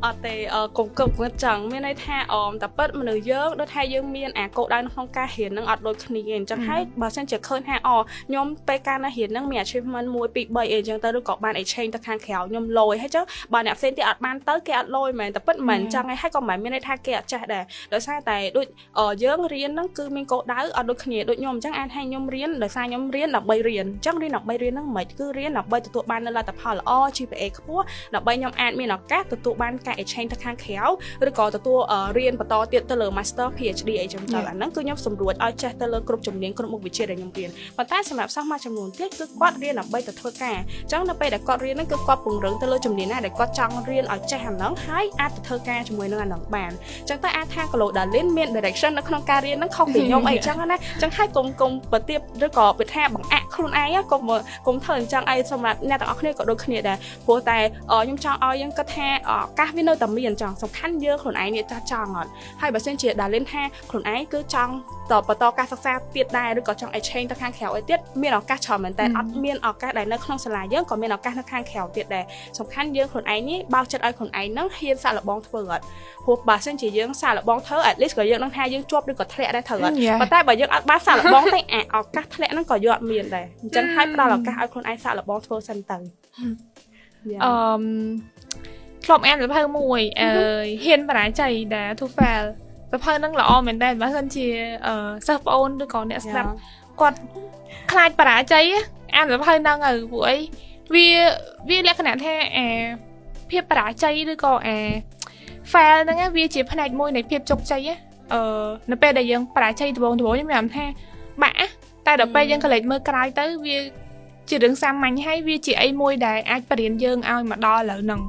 អត់ទេកុំគិតចឹងមានន័យថាតែពិតមនុស្សយើងដូចថាយើងមានអាកោដៅនៅក្នុងការរៀននឹងអត់ដូចគ្នាអញ្ចឹងហើយបើសិនជាឃើញថាខ្ញុំពេលការណារៀននឹងមាន achievement 1 2 3អីអញ្ចឹងទៅឬក៏បាន exchange ទៅខាងក្រៅខ្ញុំលយហើយចឹងបើអ្នកផ្សេងទៀតអត់បានទៅគេអត់លយមែនតែពិតមិនអញ្ចឹងហើយក៏មិនមានន័យថាគេអត់ចេះដែរដោយសារតែដូចយើងរៀននឹងគឺមានកោដៅអត់ដូចគ្នាដូចខ្ញុំអញ្ចឹងអាចថាខ្ញុំរៀនដោយសារខ្ញុំរៀនដើម្បីរៀនអញ្ចឹងរៀនដើម្បីរៀននឹងមិនគឺរៀនដើម្បីទទួលបាននូវលទ្ធផលល្អ GPA ខ្ពស់ដើម្បីខ្ញុំអាចមានឱកាសទទួលបានការ exchange ទៅខាងក្រៅឬក៏ទទួលរៀនបន្តទៀតទៅលើ Master PhD អីចឹងទៅអាហ្នឹងគឺខ្ញុំសម្រួលឲ្យចេះទៅលើគ្រប់ជំនាញគ្រប់មុខវិជ្ជាដែលខ្ញុំរៀនប៉ុន្តែសម្រាប់សិស្សមួយចំនួនទៀតគឺគាត់រៀនដើម្បីទៅធ្វើការអញ្ចឹងនៅពេលដែលគាត់រៀនហ្នឹងគឺគាត់ពង្រឹងទៅលើជំនាញណាដែលគាត់ចង់រៀនឲ្យចេះអាហ្នឹងហើយអាចទៅធ្វើការជាមួយនឹងអាហ្នឹងបានអញ្ចឹងតែអាចថា Kalo Darlin មាន direction នៅក្នុងការរៀនហ្នឹងខុសពីខ្ញុំអីចឹងណាអញ្ចឹងហើយកុំប្រទៀបឬក៏វាថាបង្អាក់ខ្លួនឯងកុំធ្វើអញ្ចឹងអីសម្រាប់អ្នកទាំងអស់គ្នាក៏ដូចគ្នាដែរព្រោះតែខ្ញុំចង់ឲ្យយើងគិតថាឱកាសវានៅតែមានចឹងសំខាន់យើងខ្លួនឯងនេះចង់អត់ហើយបើសិនជា Darlin ថាខ្លួនឯងគឺចង់បន្តការសិក្សាទៀតដែរឬក៏ចង់ exchange ទៅខាងក្រៅអីទៀតមានឱកាសច្រើនមែនតែអត់មានឱកាសដែលនៅក្នុងសាលាយើងក៏មានឱកាសនៅខាងក្រៅទៀតដែរសំខាន់យើងខ្លួនឯងនេះបើកចិត្តឲ្យខ្លួនឯងហ្នឹងហ៊ានសាកល្បងធ្វើអត់ព្រោះបើសិនជាយើងសាកល្បងធ្វើ at least ក៏យើងនឹងថាយើងជាប់ឬក៏ធ្លាក់ដែរត្រូវអត់ប៉ុន្តែបើយើងអត់បានសាកល្បងទេឱកាសធ្លាក់ហ្នឹងក៏យើងអត់មានដែរអញ្ចឹងហើយផ្ដល់ឱកាសឲ្យខ្លួនឯងសាកល្បងធ្វើសិនទៅធ្លាប់អានសៀវភៅមួយហ៊ានបរាជ័យដែល TOEFL សៀវភៅហ្នឹងល្អមែនតើបើសិនជាសិស្សប្អូនឬក៏អ្នកស្ដាប់គាត់ខ្លាចបរាជ័យអានសៀវភៅហ្នឹងព្រោះអីវាលក្ខណៈថាភាពបរាជ័យឬក៏ fail ហ្នឹងវាជាផ្នែកមួយនៃភាពជោគជ័យនៅពេលដែលយើងបរាជ័យដំបូងខ្ញុំមានអារម្មណ៍ថាបាក់តែដល់ពេលយើងក៏លេចមើលក្រោយទៅវាជារឿងសាមញ្ញហើយវាជាអីមួយដែលអាចបរៀនយើងឲ្យមកដល់ឥឡូវហ្នឹង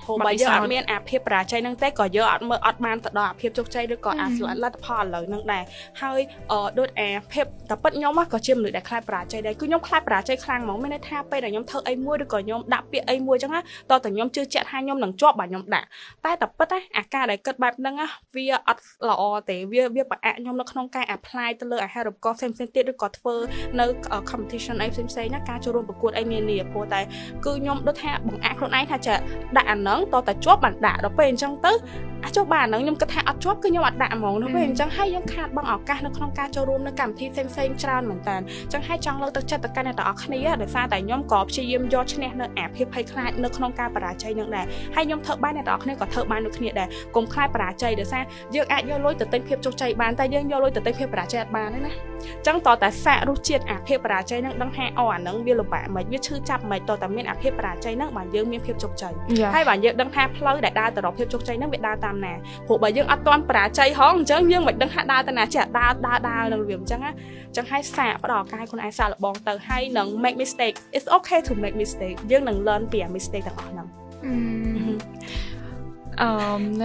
ព្រោះបើយើងអត់មានអាភាពបរាជ័យហ្នឹងទេក៏យើងអត់មើលអត់បានទៅដល់អាភាពជោគជ័យឬក៏អាលទ្ធផលឥឡូវហ្នឹងដែរហើយដូចអាភាពតែពិតខ្ញុំក៏ជាមនុស្សដែលខ្លាចបរាជ័យដែរគឺខ្ញុំខ្លាចបរាជ័យខ្លាំងហ្មងមានន័យថាពេលដែលខ្ញុំធ្វើអីមួយឬក៏ខ្ញុំដាក់ពាក្យអីមួយអញ្ចឹងតើតើខ្ញុំជឿជាក់ថាខ្ញុំនឹងជាប់បើខ្ញុំដាក់តែតែពិតអាការដែលគិតបែបហ្នឹងវាអត់ល្អទេវាប្រអាក់ខ្ញុំនៅក្នុងការ apply ទៅលើអាហារូបករណ៍ផ្សេងៗទៀតឬក៏ធ្វើនៅ competition អីផ្សេងៗណាការចូលរួមប្រកួតអីនានាព្រោះតែគឺខ្ញុំដូចថាបង្អាក់ខ្លួនឯងថាចាដាក់អាហ្នឹងតតែជាប់បានដាក់ដល់ពេលអញ្ចឹងទៅអាចុះបានហ្នឹងខ្ញុំគិតថាអត់ជាប់គឺខ្ញុំអត់ដាក់ហ្មងដល់ពេលអញ្ចឹងហើយយើងខាតបង់ឱកាសនៅក្នុងការចូលរួមនៅកម្មវិធីផ្សេងៗច្រើនមែនតើអញ្ចឹងហើយចង់លើកទឹកចិត្តទៅកាន់អ្នកទាំងអស់គ្នាដោយសារតែខ្ញុំក៏ព្យាយាមយកឈ្នះនៅអាភាពភ័យខ្លាចនៅក្នុងការបរាជ័យហ្នឹងដែរហើយខ្ញុំធ្វើបានអ្នកទាំងអស់គ្នាក៏ធ្វើបានដូចគ្នាដែរកុំខ្លាចបរាជ័យដោយសារយើងអាចយកលុយទៅទិញភាពជោគជ័យបានតែយើងយកលុយទៅទិញភាពបរាជ័យអត់បានទេណាអញ្ចឹងតតែសាករសជាតិអាភាពបរាជ័យហ្នឹងដឹងថាអាហ្នឹងវាលំបាកមិនវាឈឺចាប់មិនតតែមានអាភាពបរាជ័យហ្នឹងបើយើងមានភាពជោគជ័យហើយបើយើងដឹងថាផ្លូវដែលដើរទៅរកភាពជោគជ័យហ្នឹងវាដើរតាម តាមណាព្រោះបើយើងអត់ទាន់បរាជ័យហងអញ្ចឹងយើងមិនដឹងថាដើរទៅណាចេះដើរនឹងរបៀបអញ្ចឹងណាអញ្ចឹងឲ្យសាកផ្ដល់ឱកាសឲ្យខ្លួនឯងសាកល្បងទៅហើយនឹង make mistake it's okay to make mistake យើងនឹង learn ពី mistake ទាំងអស់ហ្នឹង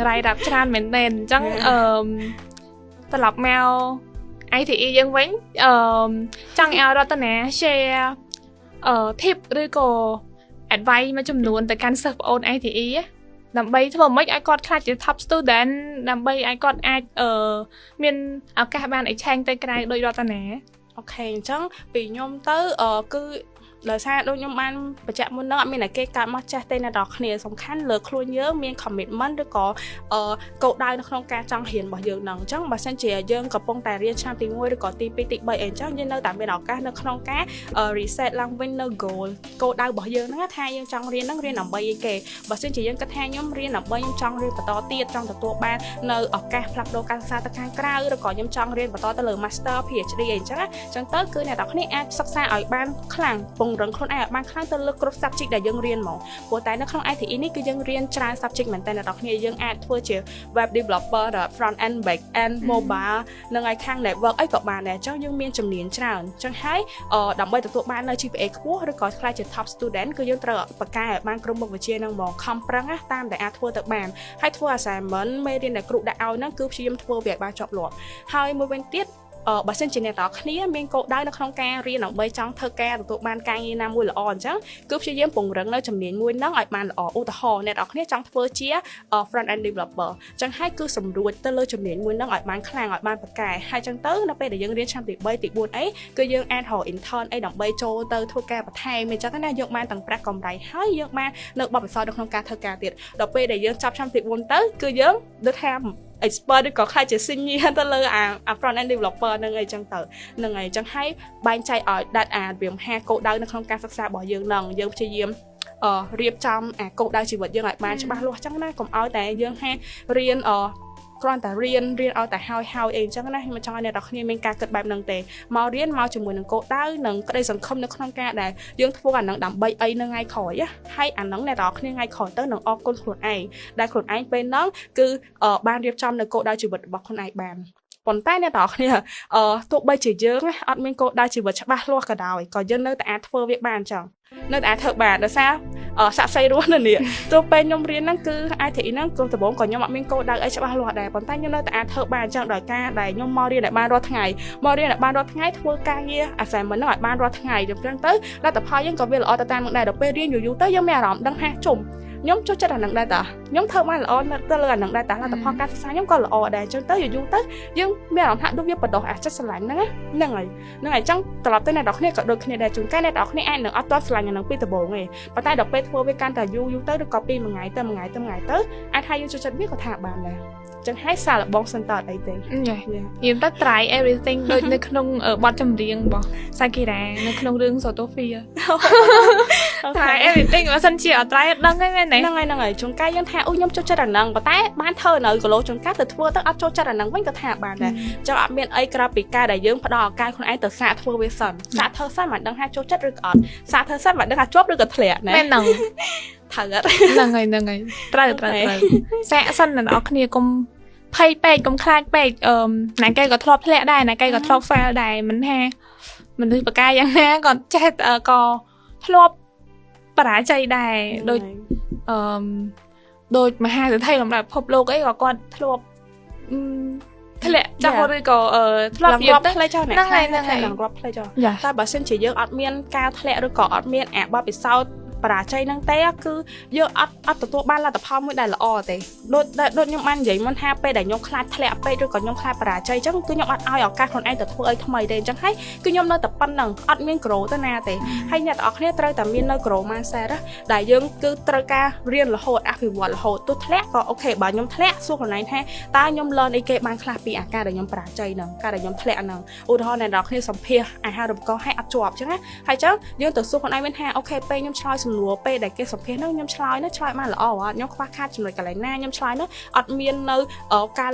រ៉ៃរាប់ច្រើនមែនទែនអញ្ចឹងត្រឡប់មក ITE យើងវិញចង់ឲ្យរតនា share tip ឬក៏ advice មួយចំនួនទៅកាន់សិស្សប្អូន ITE ដើម្បីធ្វើម៉េចឲ្យគាត់ខ្លាចជា top student ដើម្បីឲ្យគាត់អាចមានឱកាសបាន exchange ទៅក្រៅដោយរតនាអូខេអញ្ចឹងពីខ្ញុំទៅគឺដោយសារដូចខ្ញុំបានបញ្ជាក់មុនហ្នឹងអត់មានតែគេកើតមកចេះទេអ្នកនរគ្នាសំខាន់លើខ្លួនយើងមាន commitment ឬក៏គោលដៅនៅក្នុងការចង់រៀនរបស់យើងហ្នឹងអញ្ចឹងបើសិនជាយើងកំពុងតែរៀនឆ្នាំទី1ឬក៏ទី2ទី3អីអញ្ចឹងយើងនៅតែមានឱកាសនៅក្នុងការ reset ឡើងវិញនៅ goal គោលដៅរបស់យើងហ្នឹងថាយើងចង់រៀនហ្នឹងរៀនដើម្បីអីគេបើសិនជាយើងគិតថាខ្ញុំរៀនដើម្បីខ្ញុំចង់រៀនបន្តទៀតចង់ទទួលបាននៅឱកាសផ្លាស់ប្ដូរការសិក្សាទៅខាងក្រៅឬក៏ខ្ញុំចង់រៀនបន្តទៅលើ master PhD អីអញ្ចឹងទៅគឺអ្នកនរគ្នាអាចសិក្សាឲ្យបានខ្លាំងពង្រឹងខ្លួនឯងឲ្យបានខ្លាំងទៅលើគ្រប់ subject ដែលយើងរៀនមកព្រោះតែនៅក្នុង ITE នេះគឺយើងរៀនច្រើន subject មែនតើអ្នកនរគ្នាយើងអាចធ្វើជា web developer front end back end mobile និងឲ្យខាង network អីក៏បានដែរអញ្ចឹងយើងមានជំនាញច្រើនអញ្ចឹងហើយដើម្បីទទួលបាននៅ GPA ខ្ពស់ឬក៏ខ្លាចជា top student គឺយើងត្រូវបកកែឲ្យបានគ្រប់មុខវិជ្ជាហ្នឹងហ្មងខំប្រឹងតាមដែលអាចធ្វើទៅបានហើយធ្វើ assignment មេរៀនដែលគ្រូដាក់ឲ្យហ្នឹងគឺព្យាយាមធ្វើវាឲ្យបានជាប់លាប់ហើយមួយវិញទៀតបើសិនជាអ្នកទាំងអស់គ្នាមានគោលដៅនៅក្នុងការរៀនដើម្បីចង់ធ្វើការទទួលបានការងារណាមួយល្អអញ្ចឹងគឺព្យាយាមពង្រឹងនៅជំនាញមួយហ្នឹងឲ្យបានល្អឧទាហរណ៍អ្នកទាំងអស់គ្នាចង់ធ្វើជា front end developer អញ្ចឹងហើយគឺសម្រួចទៅលើជំនាញមួយហ្នឹងឲ្យបានខ្លាំងឲ្យបានប្រកែហើយអញ្ចឹងទៅនៅពេលដែលយើងរៀនឆ្នាំទី3ទី4អីគឺយើងអាចរក intern អីដើម្បីចូលទៅធ្វើការបន្ថែមអញ្ចឹងណាយកបានទាំងប្រាក់កម្រៃហើយយកបាននៅបទពិសោធន៍នៅក្នុងការធ្វើការទៀតដល់ពេលដែលយើងចាប់ឆ្នាំទី4ទៅគឺយើងដូចថា expert ឬក៏ខ្លាចជា senior ទៅលើអា front end developer ហ្នឹងអីចឹងទៅហ្នឹងហើយអញ្ចឹងហើយបែងចែកឲ្យដាច់អាវាមហាគោលដៅនៅក្នុងការសិក្សារបស់យើងហ្នឹងយើងព្យាយាមរៀបចំអាគោលដៅជីវិតយើងឲ្យបានច្បាស់លាស់ចឹងណាកុំឲ្យតែយើងហារៀនគ្រាន់តែរៀនឲ្យតែហើយអីអញ្ចឹងណាខ្ញុំចង់ឲ្យអ្នកនរគ្នាមានការគិតបែបហ្នឹងទេមករៀនមកជាមួយនឹងគោលដៅនិងក្តីសង្ឃឹមនៅក្នុងការដែលយើងធ្វើអាហ្នឹងដើម្បីអីនៅថ្ងៃក្រោយហើយអាហ្នឹងអ្នកនរគ្នាថ្ងៃក្រោយទៅនឹងអរគុណខ្លួនឯងដែលខ្លួនឯងពេលហ្នឹងគឺបានរៀបចំនៅគោលដៅជីវិតរបស់ខ្លួនឯងបានប៉ុន្តែអ្នកនរគ្នាទោះបីជាយើងអត់មានគោលដៅជីវិតច្បាស់លាស់ក៏ដោយក៏យើងនៅតែអាចធ្វើវាបានចឹងនៅតែអាចធ្វើបានដោយសារសាក់សីរស់នៅនេះទោះពេលខ្ញុំរៀនហ្នឹងគឺ ITE ហ្នឹងគឺដំបូងក៏ខ្ញុំអត់មានគោលដៅអីច្បាស់លាស់ដែរប៉ុន្តែខ្ញុំនៅតែអាចធ្វើបានចឹងដោយការដែលខ្ញុំមករៀនឲ្យបានរាល់ថ្ងៃធ្វើការងារ assignment ហ្នឹងឲ្យបានរាល់ថ្ងៃអញ្ចឹងទៅលទ្ធផលយើងក៏វាល្អទៅតាមនឹងដែរដល់ពេលរៀនយូរទៅយើងមានអារម្មណ៍ដឹងថាជុំខ្ញុំចូលចិត្តអានឹងដែរតាខ្ញុំធ្វើបានល្អទៅលើអានឹងដែរតាលទ្ធផលការសិក្សាខ្ញុំក៏ល្អដែរអញ្ចឹងទៅយូរទៅយើងមានអារម្មណ៍ថាដូចវាបដោះអាចិត្តស្រឡាញ់ហ្នឹងហើយអញ្ចឹងត្រឡប់ទៅអ្នកនរគ្នាក៏ដូចគ្នាដែរជួនកាលអ្នកនរគ្នាអាចនឹងអត់ទាន់ស្រឡាញ់អានឹងពីដំបូងទេប៉ុន្តែដល់ពេលធ្វើវាកាន់តែយូរទៅឬក៏ពីមួយថ្ងៃទៅអាចថាយើងចូលចិត្តវាក៏ថាបានដែរចឹងហើយសាឡបងសិនតើអីទេយើងទៅ try everything ដូចនៅក្នុងបទចម្រៀងរបស់ Sakira នៅក្នុងរឿង Zootopia try everything បើសិនជាអត់ try អត់ដឹងទេមែនទេហ្នឹងហើយជួនកាលយើងថាអូខ្ញុំចូលចិត្តអាហ្នឹងប៉ុន្តែបានធ្វើនៅគីឡូជួនកាលទៅធ្វើទៅអត់ចូលចិត្តអាហ្នឹងវិញក៏ថាបានដែរចឹងអត់មានអីក្រៅពីការដែលយើងផ្ដល់ឱកាសខ្លួនឯងទៅសាកធ្វើវាសិនសាកធ្វើសិនមិនដឹងថាចូលចិត្តឬក៏អត់សាកធ្វើសិនមិនដឹងថាជាប់ឬក៏ធ្លាក់ណាមែនហ្នឹងហ្នឹងហើយត្រូវសាកសិនអ្នកនរគ្នាកុំភ័យពេកកុំខ្លាចពេកណាគេក៏ធ្លាប់ធ្លាក់ដែរណាគេក៏ធ្លាប់ fail ដែរមិនថាមនុស្សបកាយយ៉ាងណាក៏ចេះក៏ធ្លាប់បរាជ័យដែរដូចមហាសេដ្ឋីលំដាប់ពិភពលោកអីក៏គាត់ធ្លាប់ធ្លាក់ចោលឬក៏ធ្លាប់យកផ្លេចចោលហ្នឹងហើយរាប់ផ្លេចចោលតែបើសិនជាយើងអត់មានការធ្លាក់ឬក៏អត់មានអាបទពិសោធន៍បរាជ័យហ្នឹងទេគឺយើងអត់ទទួលបានលទ្ធផលមួយដែលល្អទេដូចខ្ញុំបាននិយាយមុនថាពេលដែលខ្ញុំខ្លាចធ្លាក់ពេកឬក៏ខ្ញុំខ្លាចបរាជ័យអញ្ចឹងគឺខ្ញុំអត់ឲ្យឱកាសខ្លួនឯងទៅធ្វើអីថ្មីទេអញ្ចឹងហើយគឺខ្ញុំនៅតែប៉ុណ្្នឹងអត់មាន grow ទៅណាទេហើយអ្នកទាំងអស់គ្នាត្រូវតែមាននៅ grow mindset ដែលយើងគឺត្រូវការរៀនរហូតអភិវឌ្ឍរហូតទោះធ្លាក់ក៏អូខេបើខ្ញុំធ្លាក់សួរខ្លួនឯងថាតើខ្ញុំ learn អីគេបានខ្លះពីអាការដែលខ្ញុំបរាជ័យហ្នឹងការដែលខ្ញុំធ្លាក់ហ្នឹងឧទាហរណ៍អ្នកទាំងអស់គ្នាសម្ភាសអាហារូបករណ៍ឲ្យអត់ជាប់អញ្ចឹងណាហើយអញ្ចឹងយើងទៅសួរខ្លួនឯងវិញថាអូខេពេលខ្ញុំឆ្លើយសំ នួរពេលដែលគេសំភាសហ្នឹងខ្ញុំឆ្លើយណាឆ្លើយបានល្អខ្ញុំខ្វះខាតចំណុចកន្លែងណាខ្ញុំឆ្លើយណាអត់មាននៅការ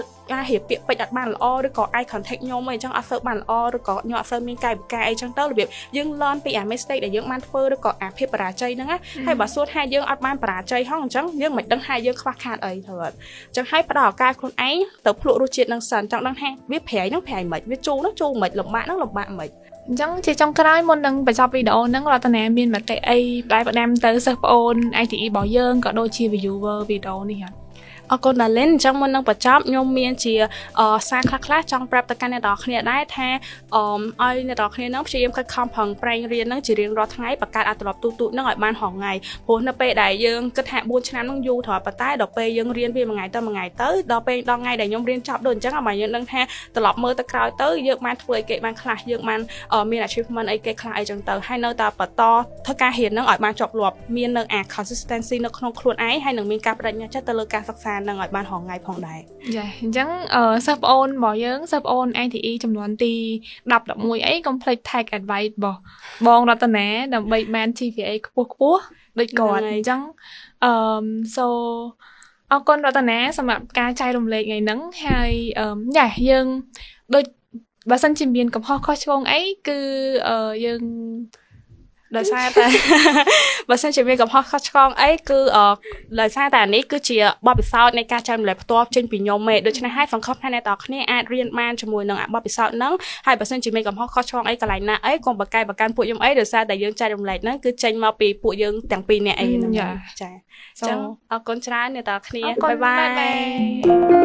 រៀបពាក្យពេចន៍អត់បានល្អឬក៏ eye contact ខ្ញុំអីចឹងអត់សូវបានល្អឬក៏ខ្ញុំអត់សូវមានកាយវិការអីចឹងទៅរបៀបយើង learn ពីអា mistake ដែលយើងបានធ្វើឬក៏អាភាពបរាជ័យហ្នឹងណាហើយបើសួរថាយើងអត់បានបរាជ័យហងអញ្ចឹងយើងមិនដឹងថាយើងខ្វះខាតអីទៅអត់អញ្ចឹងហើយផ្ដល់ឱកាសខ្លួនឯងទៅភ្លក់រសជាតិនឹងសិនចង់ដឹងថាវាប្រៃហ្នឹងប្រៃមិនវាជូរហ្នឹងជូរមិនលំបាកហ្នឹងលំបាកមិន អញ្ចឹងជាចុងក្រោយមុននឹងបញ្ចប់វីដេអូហ្នឹងរតនាមានមតិអីដែលផ្ដាំទៅសិស្សប្អូន ITE របស់យើងក៏ដូចជា viewer វីដេអូនេះហ่ะ អរគុណដល់ Lin អញ្ចឹងមុននឹងបញ្ចប់ខ្ញុំមានជាសារខ្លះៗចង់ប្រាប់ទៅកាន់អ្នកនរគ្នាដែរថាឲ្យអ្នកនរគ្នានឹងព្យាយាមខិតខំប្រឹងប្រែងរៀននឹងជារៀងរាល់ថ្ងៃបង្កើតអត្ថបទទូទៅនឹងឲ្យបានហងៃព្រោះនៅពេលដែលយើងគិតថា4ឆ្នាំនឹងយូរត្រូវប៉ុន្តែដល់ពេលយើងរៀនវាមួយថ្ងៃទៅមួយថ្ងៃទៅដល់ពេលដល់ថ្ងៃដែលខ្ញុំរៀនចប់ដូចអញ្ចឹងឲ្យយើងដឹងថាត្រឡប់មើលទៅក្រោយទៅយើងបានធ្វើអីគេបានខ្លះយើងបានមាន achievement អីគេខ្លះអីចឹងទៅហើយនៅតែបន្តធ្វើការរៀននឹងឲ្យបានជាប់លាប់មាននៅអា consistency នៅក្នុងខ្លួនឯងហើយនឹងមានការបដិញ្ញាចិត្តទៅលើការសិក្សានឹងឲ្យបានហងៃផងដែរចាអញ្ចឹងសិស្សប្អូនរបស់យើងសិស្សប្អូន ITE ចំនួនទី10 11អីកុំភ្លេច tag advice របស់បងរតនាដើម្បីបាន GPA ខ្ពស់ដូចគាត់អញ្ចឹងso អរគុណរតនាសម្រាប់ការចែករំលែកថ្ងៃហ្នឹងហើយចាយើងដូចបើសិនជាមានកំហុសខុសឆ្គងអីគឺយើងដោយសារតែបើសិនជាមានកំហុសខុសឆ្គងអីគឺដោយសារតែនេះគឺជាបទពិសោធន៍នៃការចែករំលែកផ្ទាល់ចេញពីខ្ញុំឯងដូច្នេះហើយសង្ឃឹមថាអ្នកទាំងគ្នាអាចរៀនបានជាមួយនឹងបទពិសោធន៍ហ្នឹងហើយបើសិនជាមានកំហុសខុសឆ្គងអីកន្លែងណាអីកុំបកកាយបកាន់ពួកខ្ញុំអីដោយសារតែយើងចែករំលែកហ្នឹងគឺចេញមកពីពួកយើងទាំងពីរនាក់អីហ្នឹងចាអញ្ចឹងអរគុណច្រើនអ្នកទាំងគ្នាបាយបាយ